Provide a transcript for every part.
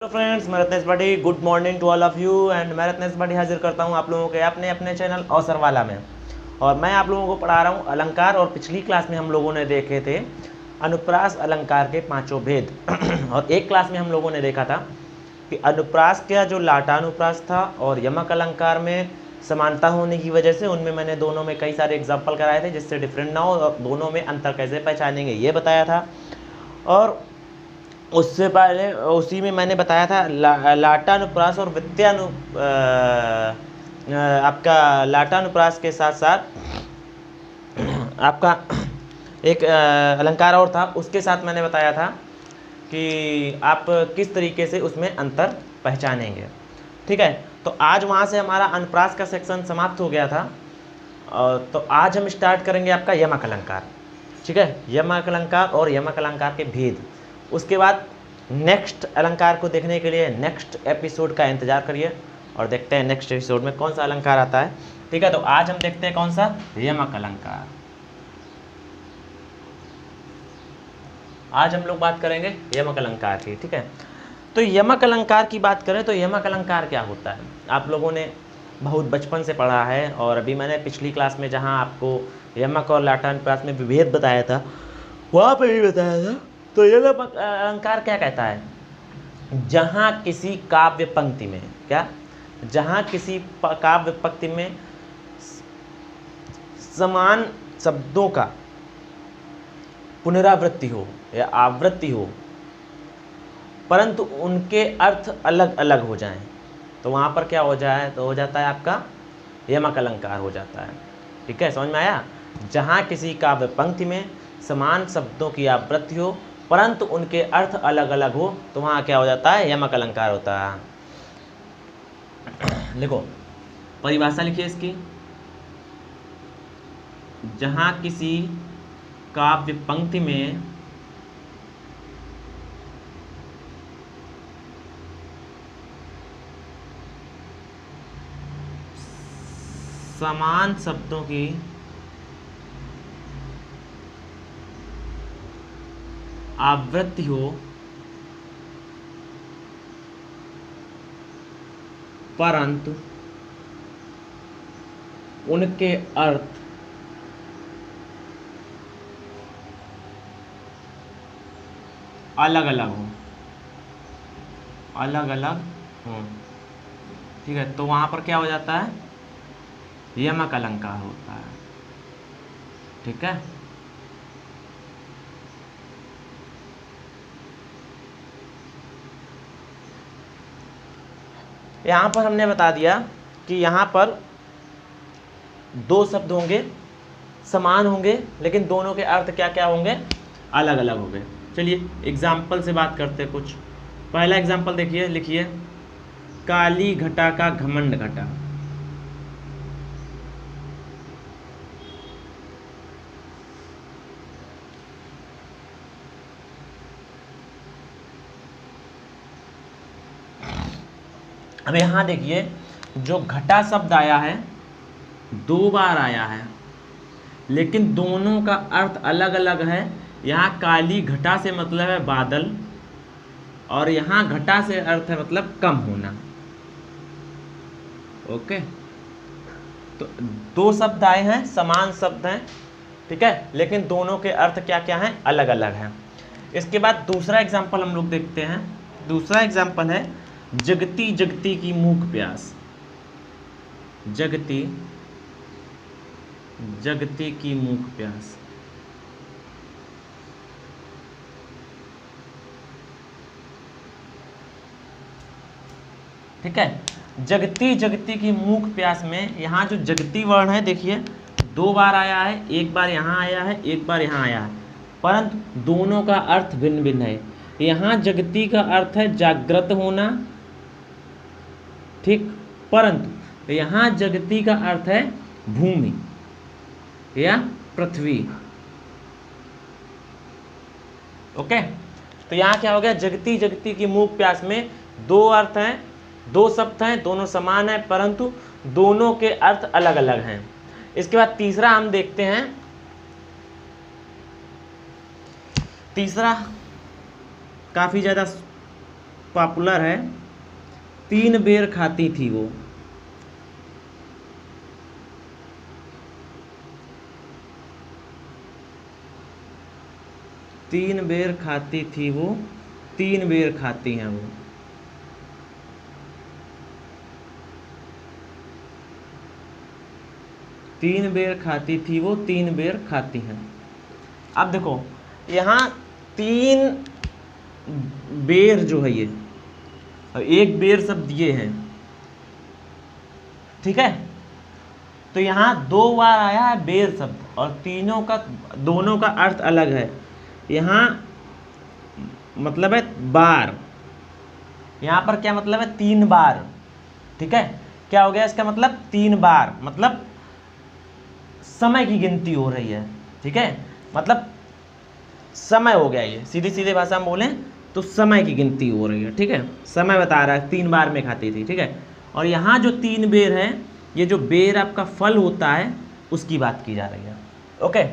Hello friends, मैं Ratnesh Bhati. Good morning to all of you. And मैं रत्नेश भाटी हाजिर करता हूँ आप लोगों के अपने चैनल अवसर वाला में। और मैं आप लोगों को पढ़ा रहा हूँ अलंकार। और पिछली क्लास में हम लोगों ने देखे थे अनुप्रास अलंकार के पांचों भेद। और एक क्लास में हम लोगों ने देखा था कि अनुप्रास का जो लाटानुप्रास था और यमक अलंकार में समानता होने की वजह से उनमें मैंने दोनों में कई सारे एग्जाम्पल कराए थे जिससे डिफरेंट ना हो और दोनों में अंतर कैसे पहचानेंगे ये बताया था। और उससे पहले उसी में मैंने बताया था लाटानुप्रास और आपका लाटानुप्रास के साथ साथ आपका एक अलंकार और था, उसके साथ मैंने बताया था कि आप किस तरीके से उसमें अंतर पहचानेंगे। ठीक है, तो आज वहाँ से हमारा अनुप्रास का सेक्शन समाप्त हो गया था। तो आज हम स्टार्ट करेंगे आपका यमक अलंकार। ठीक है, यमक अलंकार और यमक अलंकार के भेद। उसके बाद नेक्स्ट अलंकार को देखने के लिए नेक्स्ट एपिसोड का इंतजार करिए और देखते हैं नेक्स्ट एपिसोड में कौन सा अलंकार आता है। ठीक है, तो आज हम देखते हैं कौन सा, यमक अलंकार। आज हम लोग बात करेंगे यमक अलंकार की। ठीक है, तो यमक अलंकार की बात करें तो यमक अलंकार क्या होता है आप लोगों ने बहुत बचपन से पढ़ा है। और अभी मैंने पिछली क्लास में जहां आपको यमक और लाटानुप्रास में विभेद बताया था वहाँ पे भी बताया था। तो यमक अलंकार क्या कहता है, जहाँ किसी काव्य पंक्ति में जहाँ किसी काव्य पंक्ति में समान शब्दों का पुनरावृत्ति हो या आवृत्ति हो परंतु उनके अर्थ अलग अलग हो जाएं, तो वहाँ पर क्या हो जाए, तो हो जाता है आपका यमक अलंकार हो जाता है। ठीक है, समझ में आया। जहाँ किसी काव्य पंक्ति में समान शब्दों की आवृत्ति हो परंतु उनके अर्थ अलग अलग हो तो वहाँ क्या हो जाता है, यमक अलंकार होता है। लिखो, परिभाषा लिखिए इसकी। जहाँ किसी काव्य पंक्ति में समान शब्दों की आवृत्ति हो परंतु उनके अर्थ अलग अलग हो ठीक है, तो वहां पर क्या हो जाता है, यमक अलंकार होता है। ठीक है, यहाँ पर हमने बता दिया कि यहाँ पर दो शब्द होंगे, समान होंगे लेकिन दोनों के अर्थ क्या क्या होंगे, अलग अलग होंगे। चलिए एग्जाम्पल से बात करते हैं कुछ। पहला एग्जाम्पल देखिए, लिखिए, काली घटा का घमंड घटा। अब यहाँ देखिए, जो घटा शब्द आया है दो बार आया है लेकिन दोनों का अर्थ अलग अलग है। यहाँ काली घटा से मतलब है बादल और यहाँ घटा से अर्थ है मतलब कम होना। ओके, तो दो शब्द आए हैं, समान शब्द हैं, ठीक है, लेकिन दोनों के अर्थ क्या क्या हैं, अलग अलग हैं। इसके बाद दूसरा एग्जाम्पल हम लोग देखते हैं। दूसरा एग्जाम्पल है जगती जगती की मूक प्यास। जगती जगती की मूक प्यास। ठीक है, जगती जगती की मूक प्यास में यहाँ जो जगती वर्ण है देखिए दो बार आया है, एक बार यहाँ आया है, एक बार यहाँ आया है, परंतु दोनों का अर्थ भिन्न भिन्न है। यहाँ जगती का अर्थ है जागृत होना, ठीक, परंतु यहाँ जगती का अर्थ है भूमि या पृथ्वी। ओके, तो यहाँ क्या हो गया, जगती जगती की मूक प्यास में दो अर्थ हैं, दो शब्द हैं, दोनों समान हैं परंतु दोनों के अर्थ अलग अलग हैं। इसके बाद तीसरा हम देखते हैं, तीसरा काफी ज्यादा पॉपुलर है, 3 बेर खाती थी वो। तीन बेर खाती थी वो, 3 बेर खाती हैं वो। तीन बेर खाती थी वो, 3 बेर खाती हैं। अब देखो यहाँ 3 बेर जो है ये, और 1 बेर शब्द ये है, ठीक है। तो यहाँ 2 बार आया है बेर शब्द, और दोनों का अर्थ अलग है। यहाँ मतलब है बार, यहाँ पर क्या मतलब है 3 बार, ठीक है। क्या हो गया इसका मतलब 3 बार, मतलब समय की गिनती हो रही है, ठीक है। मतलब समय हो गया, ये सीधी सीधे भाषा में बोलें तो समय की गिनती हो रही है, ठीक है। समय बता रहा है 3 बार में खाती थी, ठीक है। और यहाँ जो 3 बेर है, ये जो बेर आपका फल होता है उसकी बात की जा रही है, ओके।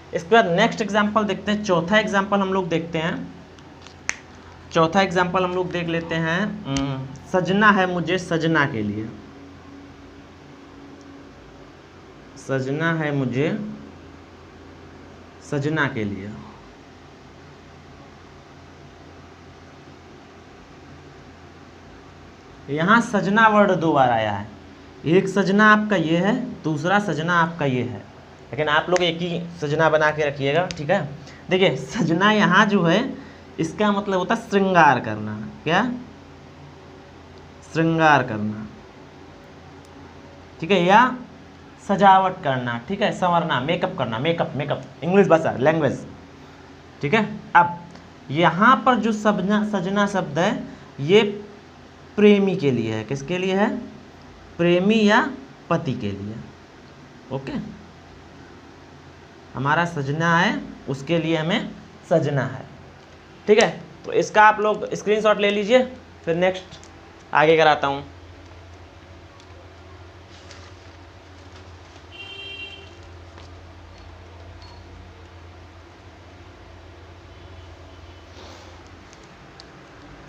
इसके बाद नेक्स्ट एग्जाम्पल देखते हैं। चौथा एग्जाम्पल हम लोग देखते हैं। चौथा एग्जाम्पल हम लोग देख लेते हैं। सजना है मुझे सजना के लिए। सजना है मुझे सजना के लिए। यहाँ सजना वर्ड 2 बार आया है। एक सजना आपका ये है, दूसरा सजना आपका ये है, लेकिन आप लोग एक ही सजना बना के रखिएगा, ठीक है। देखिए सजना यहाँ जो है इसका मतलब होता है श्रृंगार करना। क्या? श्रृंगार करना, ठीक है, या सजावट करना, ठीक है, संवरना, मेकअप करना, मेकअप इंग्लिश भाषा लैंग्वेज, ठीक है। अब यहाँ पर जो सजना शब्द है ये प्रेमी के लिए है। किसके लिए है? प्रेमी या पति के लिए, ओके। हमारा सजना है, उसके लिए हमें सजना है, ठीक है। तो इसका आप लोग स्क्रीनशॉट ले लीजिए, फिर नेक्स्ट आगे कराता हूँ।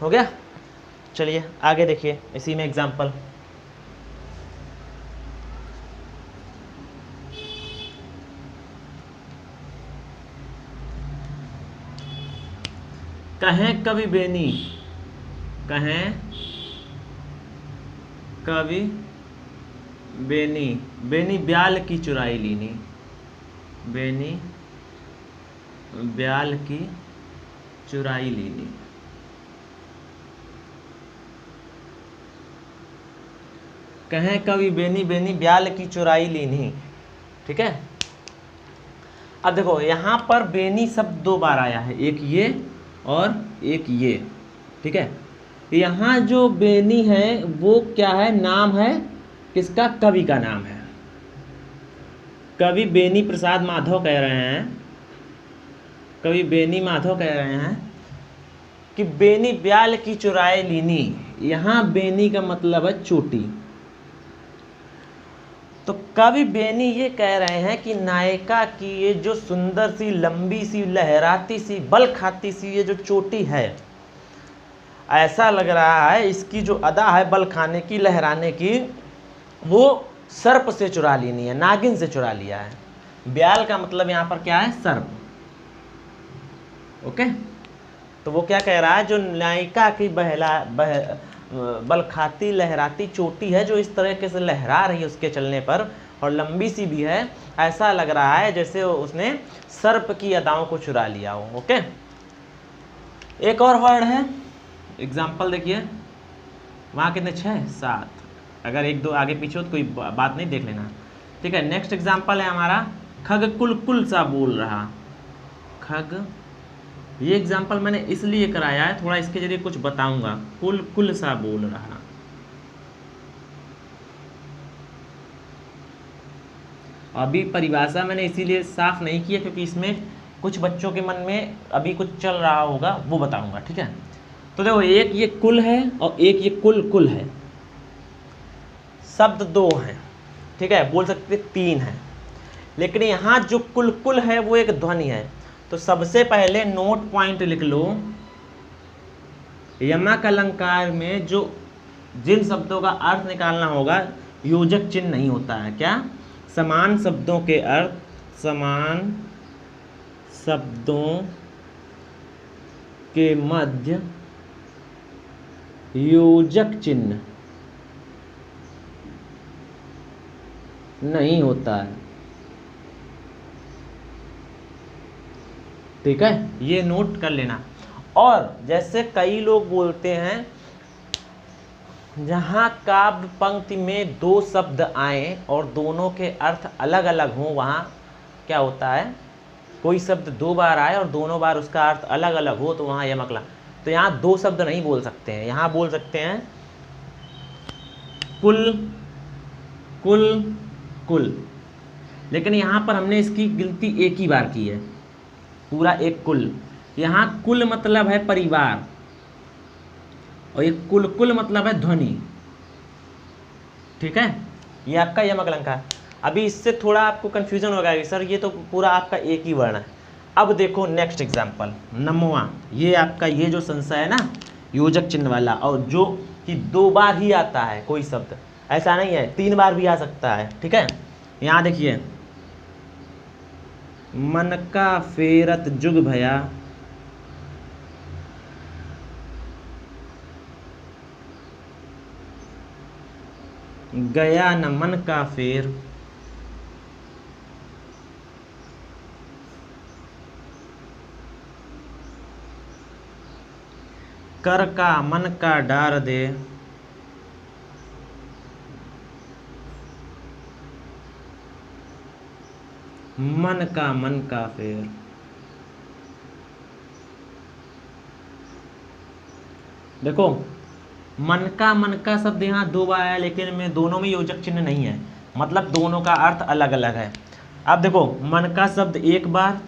हो गया? चलिए आगे देखिए, इसी में एग्जाम्पल। कहें कवि बेनी, कहें कवि बेनी, बेनी ब्याल की चुराई लीनी, बेनी ब्याल की चुराई लीनी। कहें कवि बेनी, बेनी ब्याल की चुराई लीनी, ठीक है। अब देखो यहाँ पर बेनी शब्द 2 बार आया है, एक ये और एक ये, ठीक है। यहाँ जो बेनी है वो क्या है? नाम है किसका? कवि का नाम है। कवि बेनी प्रसाद माधव कह रहे हैं, कवि बेनी माधव कह रहे हैं कि बेनी ब्याल की चुराई लीनी। यहाँ बेनी का मतलब है चोटी। तो कवि बेनी ये कह रहे हैं कि नायिका की ये जो सुंदर सी, लंबी सी, लहराती सी, बल खाती सी ये जो चोटी है, ऐसा लग रहा है इसकी जो अदा है बल खाने की, लहराने की, वो सर्प से चुरा लेनी है, नागिन से चुरा लिया है। ब्याल का मतलब यहाँ पर क्या है? सर्प, ओके। तो वो क्या कह रहा है? जो नायिका की बल खाती लहराती चोटी है, जो इस तरीके से लहरा रही है उसके चलने पर, और लंबी सी भी है, ऐसा लग रहा है जैसे उसने सर्प की अदाओं को चुरा लिया हो, ओके। एक और वर्ड है, एग्जाम्पल देखिए। वहाँ कितने? 6 7, अगर 1 2 आगे पीछे हो तो कोई बात नहीं, देख लेना, ठीक है। नेक्स्ट एग्जाम्पल है हमारा खग कुल कुल सा बोल रहा। खग, ये एग्जाम्पल मैंने इसलिए कराया है, थोड़ा इसके जरिए कुछ बताऊंगा। कुल कुल सा बोल रहा, अभी परिभाषा मैंने इसीलिए साफ नहीं किया क्योंकि इसमें कुछ बच्चों के मन में अभी कुछ चल रहा होगा, वो बताऊंगा, ठीक है। तो देखो एक ये कुल है और एक ये कुल कुल है। शब्द 2 हैं, ठीक है, बोल सकते 3 हैं, लेकिन यहाँ जो कुल कुल है वो एक ध्वनि है। तो सबसे पहले नोट पॉइंट लिख लो, यमक अलंकार में जो जिन शब्दों का अर्थ निकालना होगा योजक चिन्ह नहीं होता है। क्या? समान शब्दों के अर्थ, समान शब्दों के मध्य योजक चिन्ह नहीं होता है। ठीक है, ये नोट कर लेना। और जैसे कई लोग बोलते हैं जहाँ काव्य पंक्ति में दो शब्द आए और दोनों के अर्थ अलग अलग हों, वहाँ क्या होता है, कोई शब्द दो बार आए और दोनों बार उसका अर्थ अलग अलग हो तो वहाँ यमक अलंकार। तो यहाँ दो शब्द नहीं बोल सकते हैं, यहाँ बोल सकते हैं कुल, कुल, कुल। लेकिन यहाँ पर हमने इसकी गिनती एक ही बार की है, पूरा एक कुल। यहाँ कुल मतलब है परिवार और ये कुल कुल मतलब है ध्वनि। ठीक है, ये आपका यमक अलंकार। अभी इससे थोड़ा आपको कन्फ्यूजन होगा कि सर ये तो पूरा आपका एक ही वर्ण है। अब देखो नेक्स्ट एग्जाम्पल, नमवा। ये आपका ये जो संशय है ना योजक चिन्ह वाला, और जो कि दो बार ही आता है कोई शब्द, ऐसा नहीं है, तीन बार भी आ सकता है। ठीक है, यहाँ देखिए, मन का फेरत जुग भया, गया न मन का फेर, कर का मन का डार दे, मन का फेर। देखो मन का शब्द यहाँ दो बार आया, लेकिन में दोनों में योजक चिन्ह नहीं है, मतलब दोनों का अर्थ अलग अलग है। अब देखो, मन का शब्द एक बार,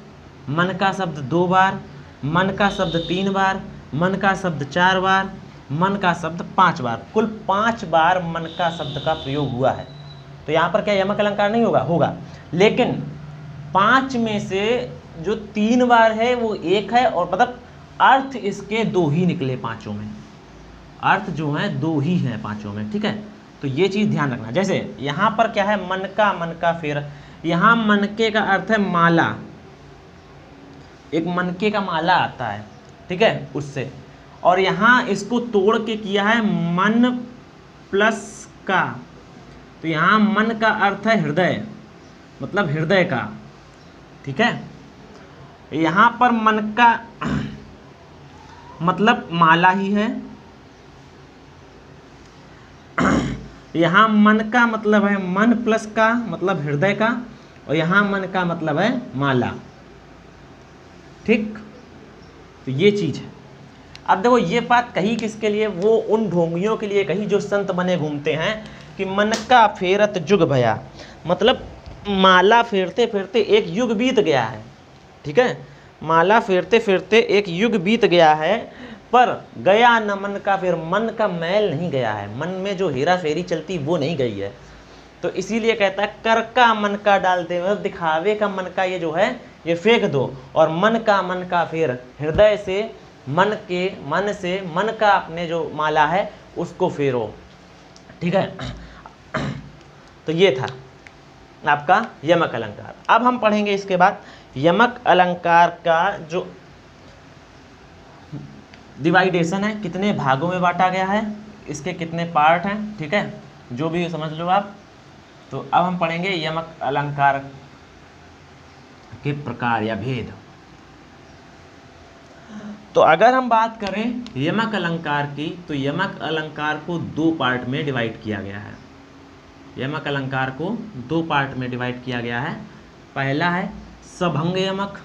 मन का शब्द दो बार, मन का शब्द तीन बार, मन का शब्द चार बार, मन का शब्द पांच बार, कुल 5 बार मन का शब्द का प्रयोग हुआ है। तो यहाँ पर क्या यमक अलंकार नहीं होगा? होगा, लेकिन 5 में से जो 3 बार है वो एक है, और मतलब अर्थ इसके दो ही निकले पांचों में, अर्थ जो है दो ही हैं पांचों में। ठीक है, तो ये चीज़ ध्यान रखना। जैसे यहाँ पर क्या है, मन का फेर, यहाँ मनके का अर्थ है माला, एक मनके का माला आता है, ठीक है, उससे। और यहाँ इसको तोड़ के किया है मन प्लस का, तो यहाँ मन का अर्थ है हृदय, मतलब हृदय का। ठीक है, यहाँ पर मन का मतलब माला ही है, यहाँ मन का मतलब है मन प्लस का मतलब हृदय का, और यहाँ मन का मतलब है माला। ठीक, तो ये चीज है। अब देखो ये बात कही किसके लिए, वो उन ढोंगियों के लिए कही जो संत बने घूमते हैं कि मन का फेरत जुग भया, मतलब माला फेरते फेरते एक युग बीत गया है। ठीक है, माला फेरते फेरते एक युग बीत गया है, पर गया न मन का फेर, मन का मैल नहीं गया है, मन में जो हेरा फेरी चलती वो नहीं गई है। तो इसीलिए कहता है कर का मन का डालते, मतलब दिखावे का मन का ये जो है ये फेंक दो, और मन का फेर, हृदय से मन के, मन से मन का अपने जो माला है उसको फेरो। ठीक है, तो ये था आपका यमक अलंकार। अब हम पढ़ेंगे इसके बाद यमक अलंकार का जो डिवाइडेशन है, कितने भागों में बांटा गया है, इसके कितने पार्ट हैं। ठीक है, जो भी समझ लो आप। तो अब हम पढ़ेंगे यमक अलंकार के प्रकार या भेद। तो अगर हम बात करें यमक अलंकार की, तो यमक अलंकार को 2 पार्ट में डिवाइड किया गया है। यमक अलंकार को 2 पार्ट में डिवाइड किया गया है। पहला है सभंग यमक,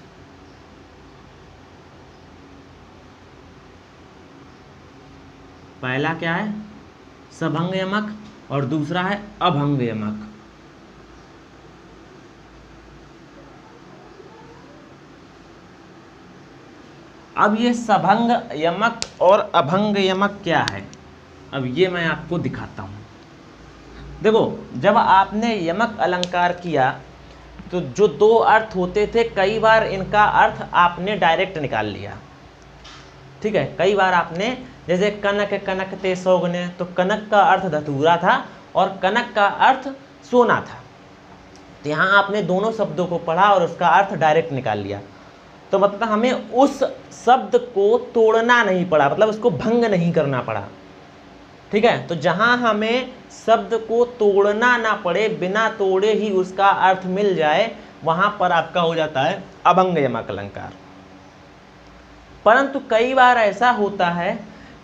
पहला क्या है सभंग यमक, और दूसरा है अभंग यमक। अब ये सभंग यमक और अभंग यमक क्या है, अब ये मैं आपको दिखाता हूँ। देखो, जब आपने यमक अलंकार किया तो जो 2 अर्थ होते थे, कई बार इनका अर्थ आपने डायरेक्ट निकाल लिया। ठीक है, कई बार आपने जैसे कनक कनकते सौगने, तो कनक का अर्थ धतूरा था और कनक का अर्थ सोना था। तो यहाँ आपने दोनों शब्दों को पढ़ा और उसका अर्थ डायरेक्ट निकाल लिया। तो मतलब हमें उस शब्द को तोड़ना नहीं पड़ा, मतलब उसको भंग नहीं करना पड़ा। ठीक है, तो जहाँ हमें शब्द को तोड़ना ना पड़े, बिना तोड़े ही उसका अर्थ मिल जाए, वहाँ पर आपका हो जाता है अभंग यमक अलंकार। परंतु कई बार ऐसा होता है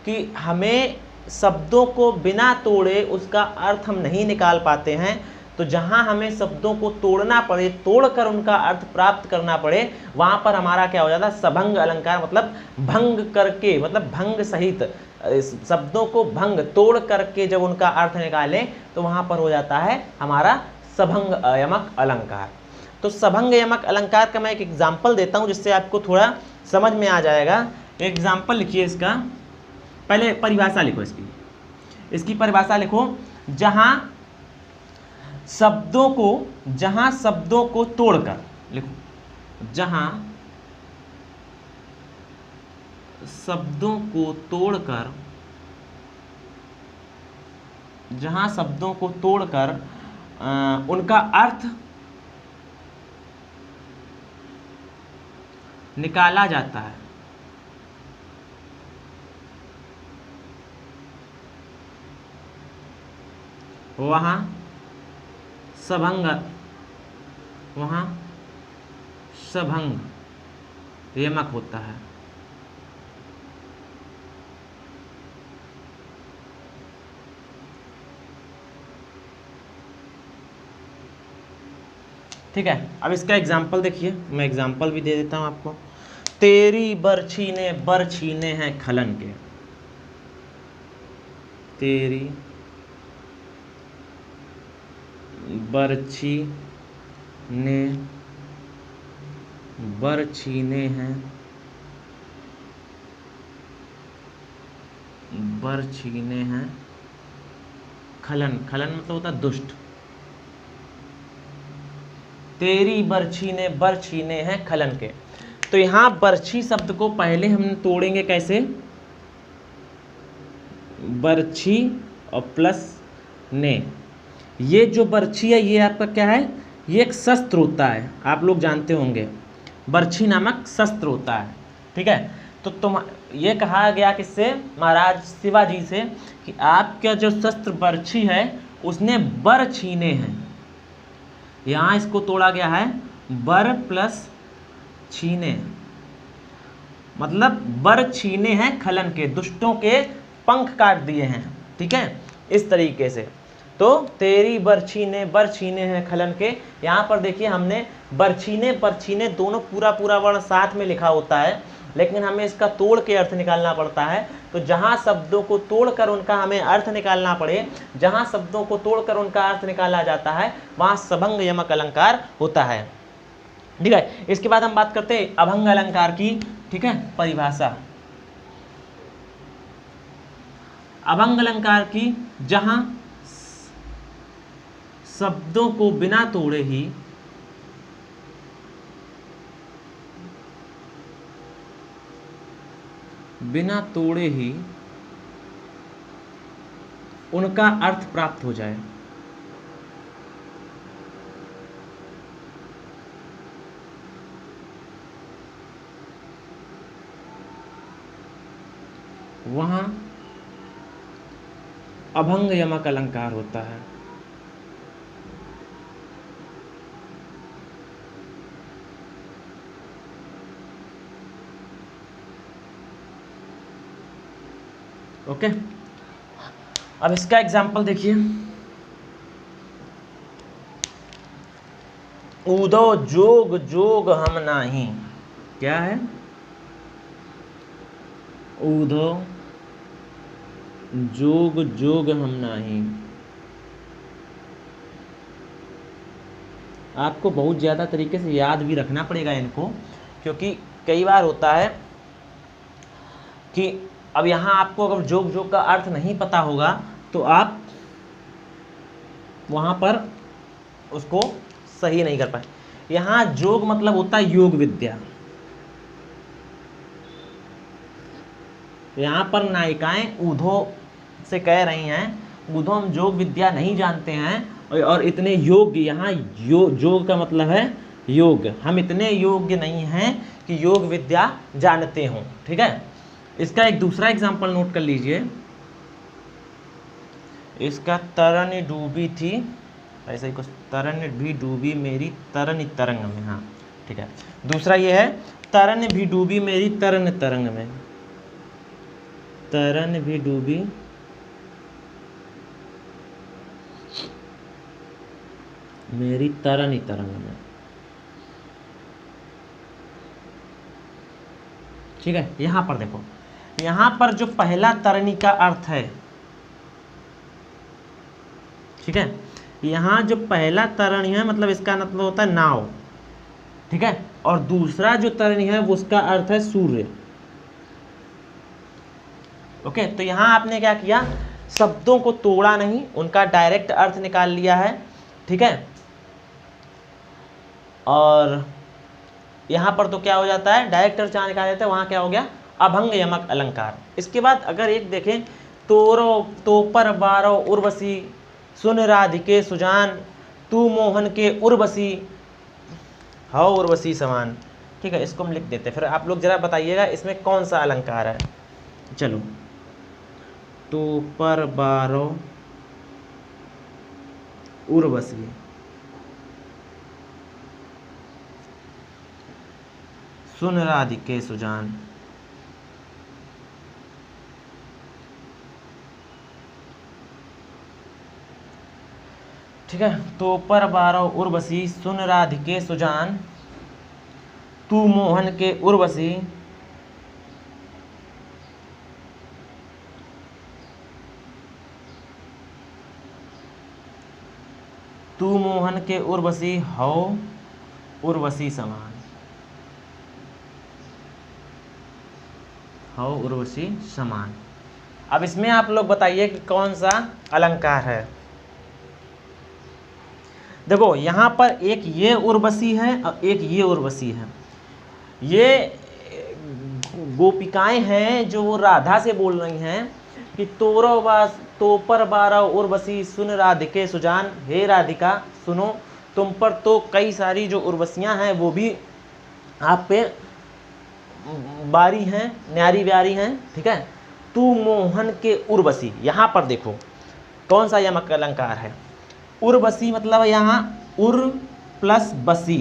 कि हमें शब्दों को बिना तोड़े उसका अर्थ हम नहीं निकाल पाते हैं। तो जहाँ हमें शब्दों को तोड़ना पड़े, तोड़कर उनका अर्थ प्राप्त करना पड़े, वहाँ पर हमारा क्या हो जाता है, सभंग अलंकार, मतलब भंग करके, मतलब भंग सहित शब्दों को भंग तोड़ करके जब उनका अर्थ निकालें तो वहाँ पर हो जाता है हमारा सभंग यमक अलंकार। तो सभंग यमक अलंकार का मैं एक एग्जाम्पल देता हूँ जिससे आपको थोड़ा समझ में आ जाएगा। एग्जाम्पल लिखिए इसका, पहले परिभाषा लिखो इसकी परिभाषा लिखो। जहाँ शब्दों को तोड़कर लिखो, जहाँ शब्दों को तोड़कर उनका अर्थ निकाला जाता है, वहाँ सभंग यमक होता है। ठीक है, अब इसका एग्जाम्पल देखिए, मैं एग्जाम्पल भी दे देता हूँ आपको। तेरी बरछी ने बर छीने हैं खलन के, तेरी बरछी ने बर छीने हैं, खलन, खलन मतलब होता दुष्ट। तेरी बरछी ने बर छीने हैं खलन के। तो यहाँ बरछी शब्द को पहले हम तोड़ेंगे कैसे, बरछी और प्लस ने। ये जो बरछी है ये आपका क्या है, ये एक शस्त्र होता है, आप लोग जानते होंगे, बरछी नामक शस्त्र होता है। ठीक है, तो तुम ये कहा गया किससे, महाराज शिवाजी से, कि आपका जो शस्त्र बरछी है उसने बर छीने हैं। यहाँ इसको तोड़ा गया है, बर प्लस छीने, मतलब बर छीने हैं खलन के, दुष्टों के पंख काट दिए हैं। ठीक है, इस तरीके से। तो तेरी बरछी ने बर छीने हैं खलन के, यहाँ पर देखिए हमने बरछीने बरछीने दोनों पूरा वर्ण साथ में लिखा होता है, लेकिन हमें इसका तोड़ के अर्थ निकालना पड़ता है। तो जहाँ शब्दों को तोड़कर उनका हमें अर्थ निकालना पड़े, जहाँ शब्दों को तोड़कर उनका अर्थ निकाला जाता है, वहाँ सभंग यमक अलंकार होता है। ठीक है, इसके बाद हम बात करते हैं अभंग अलंकार की। ठीक है, परिभाषा अभंग अलंकार की, जहाँ शब्दों को बिना तोड़े ही उनका अर्थ प्राप्त हो जाए। वहाँ अभंग यमक अलंकार होता है। ओके, अब इसका एग्जाम्पल देखिए। ऊदो जोग जोग हम नाही, क्या है, ऊदो जोग जोग हम नाही। आपको बहुत ज़्यादा तरीके से याद भी रखना पड़ेगा इनको, क्योंकि कई बार होता है कि अब यहाँ आपको अगर जोग जोग का अर्थ नहीं पता होगा तो आप वहाँ पर उसको सही नहीं कर पाए। यहाँ जोग मतलब होता है योग विद्या, तो यहाँ पर नायिकाएं ऊधो से कह रही हैं, ऊधो हम योग विद्या नहीं जानते हैं और इतने योग्य, यहाँ योग का मतलब है योग, हम इतने योग्य नहीं हैं कि योग विद्या जानते हों। ठीक है, इसका एक दूसरा एग्जाम्पल नोट कर लीजिए। इसका तरन डूबी थी, ऐसे ही कुछ, तरन भी डूबी मेरी तरन तरंग में। हाँ ठीक है, दूसरा ये है तरन भी डूबी मेरी तरन तरंग में, तरन भी डूबी मेरी तरन तरंग में। ठीक है, यहां पर देखो, यहां पर जो पहला तरनी का अर्थ है, ठीक है, यहाँ जो पहला तरणी है मतलब इसका मतलब होता है नाव। ठीक है, और दूसरा जो तरणी है वो उसका अर्थ है सूर्य। ओके, तो यहाँ आपने क्या किया, शब्दों को तोड़ा नहीं, उनका डायरेक्ट अर्थ निकाल लिया है। ठीक है, और यहाँ पर तो क्या हो जाता है, डायरेक्ट अर्थ जहाँ निकाल देते हैं वहाँ क्या हो गया, अभंग यमक अलंकार। इसके बाद अगर एक देखें, तोरो तोपर बारो उर्वशी सुन राधिके सुजान तू मोहन के उर्वशी हो उर्वशी समान। ठीक है, इसको हम लिख देते हैं, फिर आप लोग जरा बताइएगा इसमें कौन सा अलंकार है। चलो, तोपर बारो उर्वशी, सुन राधिके सुजान। ठीक है, तो पर बारो उर्वशी सुन राधिके सुजान तू मोहन के उर्वशी तू मोहन के उर्वशी हो उर्वशी समान, हो उर्वशी समान। अब इसमें आप लोग बताइए कि कौन सा अलंकार है। देखो यहाँ पर एक ये उर्वशी है और एक ये उर्वशी है। ये गोपिकाएं हैं जो वो राधा से बोल रही हैं कि तोरो बास तोपर बारा उर्वशी सुन राधिके सुजान, हे राधिका सुनो, तुम पर तो कई सारी जो उर्वशियां हैं वो भी आप पे बारी हैं, न्यारी व्यारी हैं। ठीक है, तू मोहन के उर्वशी, यहाँ पर देखो कौन सा यमक अलंकार है। उर्वशी मतलब यहाँ उर प्लस बसी,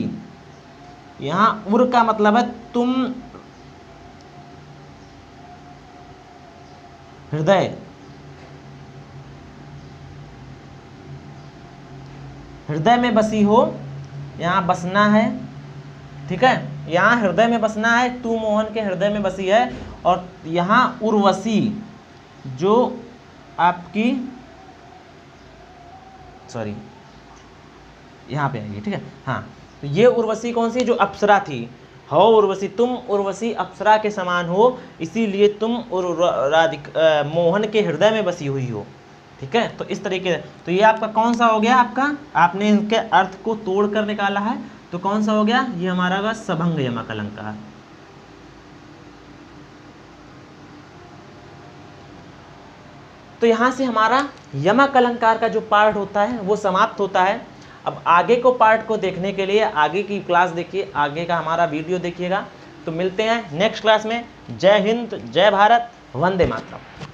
यहाँ उर का मतलब है तुम, हृदय, हृदय में बसी हो, यहाँ बसना है। ठीक है, यहाँ हृदय में बसना है, तू मोहन के हृदय में बसी है। और यहाँ उर्वशी जो आपकी, सॉरी यहाँ पे आइए। ठीक है, हाँ, तो ये उर्वशी कौन सी, जो अप्सरा थी, हो उर्वशी, तुम उर्वशी अप्सरा के समान हो, इसीलिए तुम मोहन के हृदय में बसी हुई हो। ठीक है, तो इस तरीके से, तो ये आपका कौन सा हो गया, आपका आपने इनके अर्थ को तोड़ कर निकाला है, तो कौन सा हो गया, ये हमारा होगा सभंग यमक अलंकार। तो यहाँ से हमारा यमक अलंकार का जो पार्ट होता है वो समाप्त होता है। अब आगे को पार्ट को देखने के लिए आगे की क्लास देखिए, आगे का हमारा वीडियो देखिएगा। तो मिलते हैं नेक्स्ट क्लास में। जय हिंद, जय भारत, वंदे मातरम।